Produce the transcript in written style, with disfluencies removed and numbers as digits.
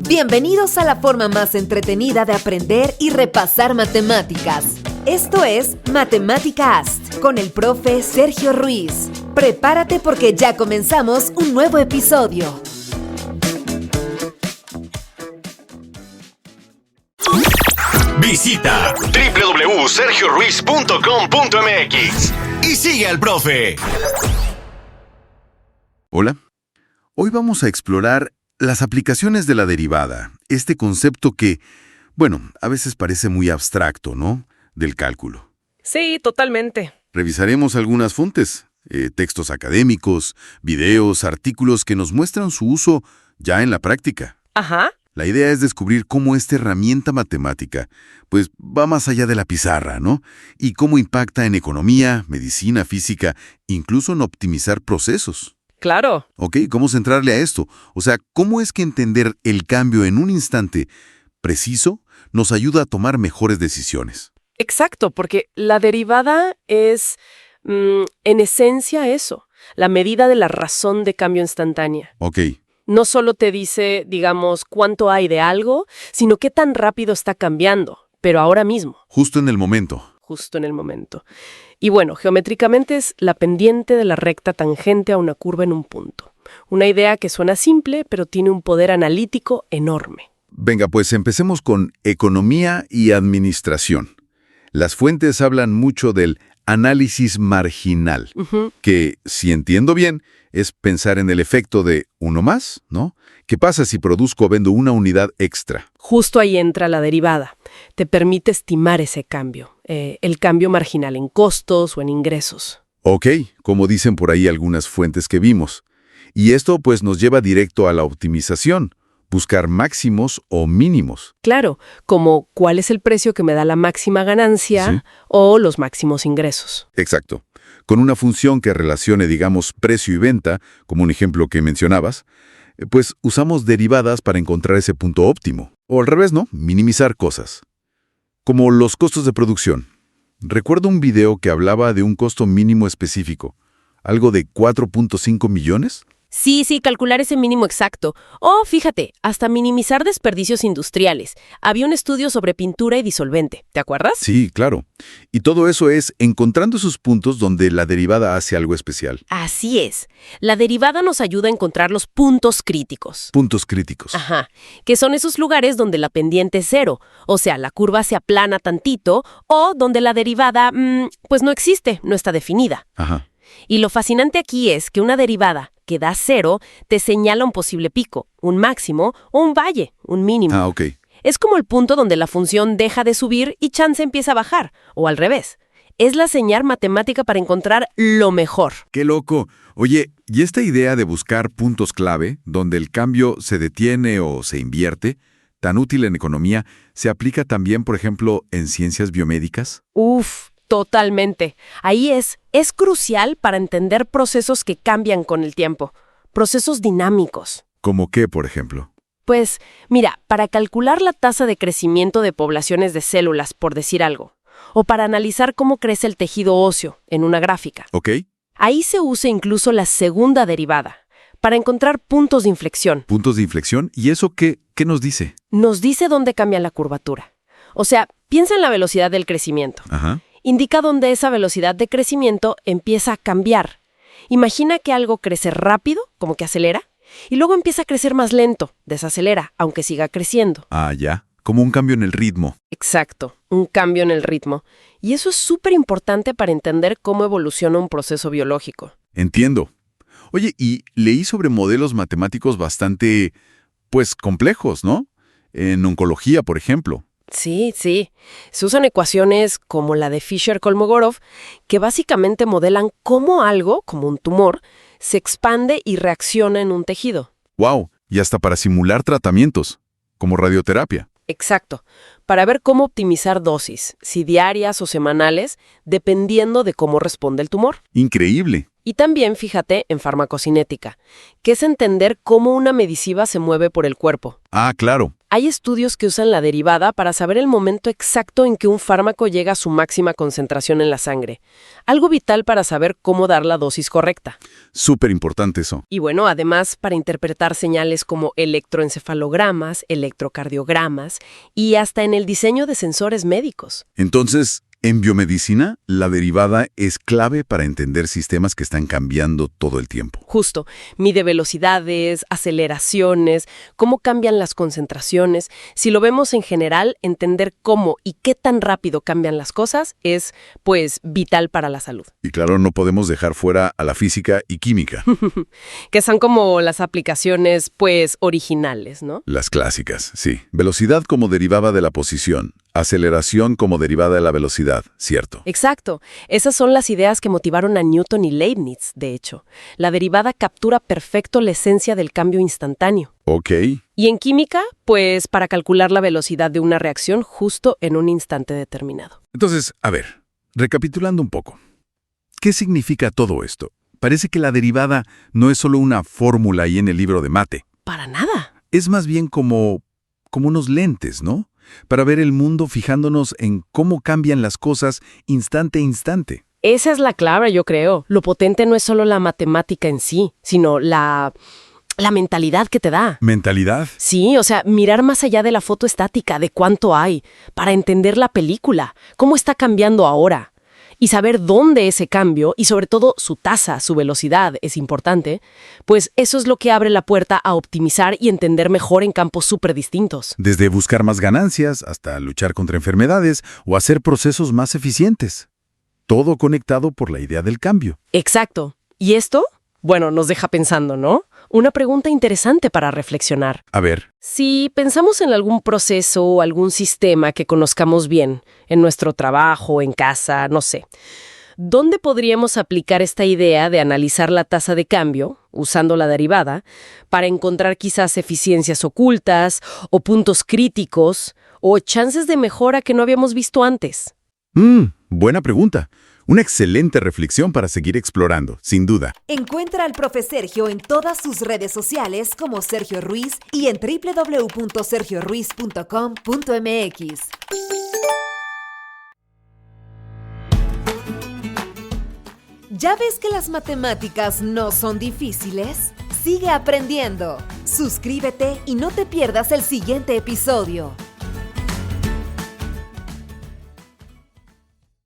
Bienvenidos a la forma más entretenida de aprender y repasar matemáticas. Esto es Matemática-Ast con el profe Sergio Ruiz. Prepárate porque ya comenzamos un nuevo episodio. Visita www.sergioruiz.com.mx y sigue al profe. Hola, hoy vamos a explorar las aplicaciones de la derivada, este concepto que, a veces parece muy abstracto, ¿no?, del cálculo. Sí, totalmente. Revisaremos algunas fuentes, textos académicos, videos, artículos que nos muestran su uso ya en la práctica. Ajá. La idea es descubrir cómo esta herramienta matemática, va más allá de la pizarra, ¿no? Y cómo impacta en economía, medicina, física, incluso en optimizar procesos. Claro. Ok, ¿cómo centrarle a esto? O sea, ¿cómo es que entender el cambio en un instante preciso nos ayuda a tomar mejores decisiones? Exacto, porque la derivada es, en esencia, eso, la medida de la razón de cambio instantánea. Ok. No solo te dice, digamos, cuánto hay de algo, sino qué tan rápido está cambiando, pero ahora mismo. Justo en el momento. Justo en el momento. Y bueno, geométricamente es la pendiente de la recta tangente a una curva en un punto. Una idea que suena simple, pero tiene un poder analítico enorme. Venga, pues empecemos con economía y administración. Las fuentes hablan mucho del análisis marginal, que, si entiendo bien, es pensar en el efecto de uno más, ¿no? ¿Qué pasa si produzco o vendo una unidad extra? Justo ahí entra la derivada. Te permite estimar ese cambio, el cambio marginal en costos o en ingresos. Ok, como dicen por ahí algunas fuentes que vimos. Y esto nos lleva directo a la optimización, buscar máximos o mínimos. Claro, como cuál es el precio que me da la máxima ganancia, ¿sí?, o los máximos ingresos. Exacto. Con una función que relacione, digamos, precio y venta, como un ejemplo que mencionabas, usamos derivadas para encontrar ese punto óptimo. O al revés, ¿no? Minimizar cosas. Como los costos de producción. Recuerdo un video que hablaba de un costo mínimo específico, algo de 4.5 millones. Sí, calcular ese mínimo exacto. O, fíjate, hasta minimizar desperdicios industriales. Había un estudio sobre pintura y disolvente, ¿te acuerdas? Sí, claro. Y todo eso es encontrando esos puntos donde la derivada hace algo especial. Así es. La derivada nos ayuda a encontrar los puntos críticos. Puntos críticos. Ajá. Que son esos lugares donde la pendiente es cero. O sea, la curva se aplana tantito, o donde la derivada, no existe, no está definida. Ajá. Y lo fascinante aquí es que una derivada que da cero te señala un posible pico, un máximo o un valle, un mínimo. Ah, ok. Es como el punto donde la función deja de subir y chance empieza a bajar, o al revés. Es la señal matemática para encontrar lo mejor. ¡Qué loco! Oye, ¿y esta idea de buscar puntos clave, donde el cambio se detiene o se invierte, tan útil en economía, se aplica también, por ejemplo, en ciencias biomédicas? Totalmente. Ahí es crucial para entender procesos que cambian con el tiempo, procesos dinámicos. ¿Cómo qué, por ejemplo? Mira, para calcular la tasa de crecimiento de poblaciones de células, por decir algo, o para analizar cómo crece el tejido óseo en una gráfica. Ok. Ahí se usa incluso la segunda derivada, para encontrar puntos de inflexión. ¿Puntos de inflexión? ¿Y eso qué nos dice? Nos dice dónde cambia la curvatura. O sea, piensa en la velocidad del crecimiento. Ajá. Indica dónde esa velocidad de crecimiento empieza a cambiar. Imagina que algo crece rápido, como que acelera, y luego empieza a crecer más lento, desacelera, aunque siga creciendo. Ah, ya. Como un cambio en el ritmo. Exacto, un cambio en el ritmo. Y eso es súper importante para entender cómo evoluciona un proceso biológico. Entiendo. Oye, y leí sobre modelos matemáticos bastante, complejos, ¿no? En oncología, por ejemplo. Sí. Se usan ecuaciones como la de Fisher-Kolmogorov, que básicamente modelan cómo algo, como un tumor, se expande y reacciona en un tejido. ¡Wow! Y hasta para simular tratamientos, como radioterapia. Exacto, para ver cómo optimizar dosis, si diarias o semanales, dependiendo de cómo responde el tumor. ¡Increíble! Y también, fíjate, en farmacocinética, que es entender cómo una medicina se mueve por el cuerpo. Ah, claro. Hay estudios que usan la derivada para saber el momento exacto en que un fármaco llega a su máxima concentración en la sangre. Algo vital para saber cómo dar la dosis correcta. Súper importante eso. Y bueno, además para interpretar señales como electroencefalogramas, electrocardiogramas y hasta en el diseño de sensores médicos. Entonces, en biomedicina, la derivada es clave para entender sistemas que están cambiando todo el tiempo. Justo, mide velocidades, aceleraciones, cómo cambian las concentraciones. Si lo vemos en general, entender cómo y qué tan rápido cambian las cosas es, pues, vital para la salud. Y claro, no podemos dejar fuera a la física y química. Que son como las aplicaciones, pues, originales, ¿no? Las clásicas, sí. Velocidad como derivada de la posición. Aceleración como derivada de la velocidad, ¿cierto? Exacto. Esas son las ideas que motivaron a Newton y Leibniz, de hecho. La derivada captura perfecto la esencia del cambio instantáneo. Ok. Y en química, pues para calcular la velocidad de una reacción justo en un instante determinado. Entonces, a ver, recapitulando un poco. ¿Qué significa todo esto? Parece que la derivada no es solo una fórmula ahí en el libro de mate. Para nada. Es más bien como unos lentes, ¿no? Para ver el mundo fijándonos en cómo cambian las cosas instante a instante. Esa es la clave, yo creo. Lo potente no es solo la matemática en sí, sino la mentalidad que te da. ¿Mentalidad? Sí, o sea, mirar más allá de la foto estática, de cuánto hay, para entender la película, cómo está cambiando ahora. Y saber dónde ese cambio, y sobre todo su tasa, su velocidad, es importante, pues eso es lo que abre la puerta a optimizar y entender mejor en campos súper distintos. Desde buscar más ganancias hasta luchar contra enfermedades o hacer procesos más eficientes. Todo conectado por la idea del cambio. Exacto. ¿Y esto? Bueno, nos deja pensando, ¿no? Una pregunta interesante para reflexionar. A ver. Si pensamos en algún proceso o algún sistema que conozcamos bien, en nuestro trabajo, en casa, no sé, ¿dónde podríamos aplicar esta idea de analizar la tasa de cambio, usando la derivada, para encontrar quizás eficiencias ocultas, o puntos críticos, o chances de mejora que no habíamos visto antes? Buena pregunta. Una excelente reflexión para seguir explorando, sin duda. Encuentra al Profe Sergio en todas sus redes sociales como Sergio Ruiz y en www.sergioruiz.com.mx. ¿Ya ves que las matemáticas no son difíciles? Sigue aprendiendo. Suscríbete y no te pierdas el siguiente episodio.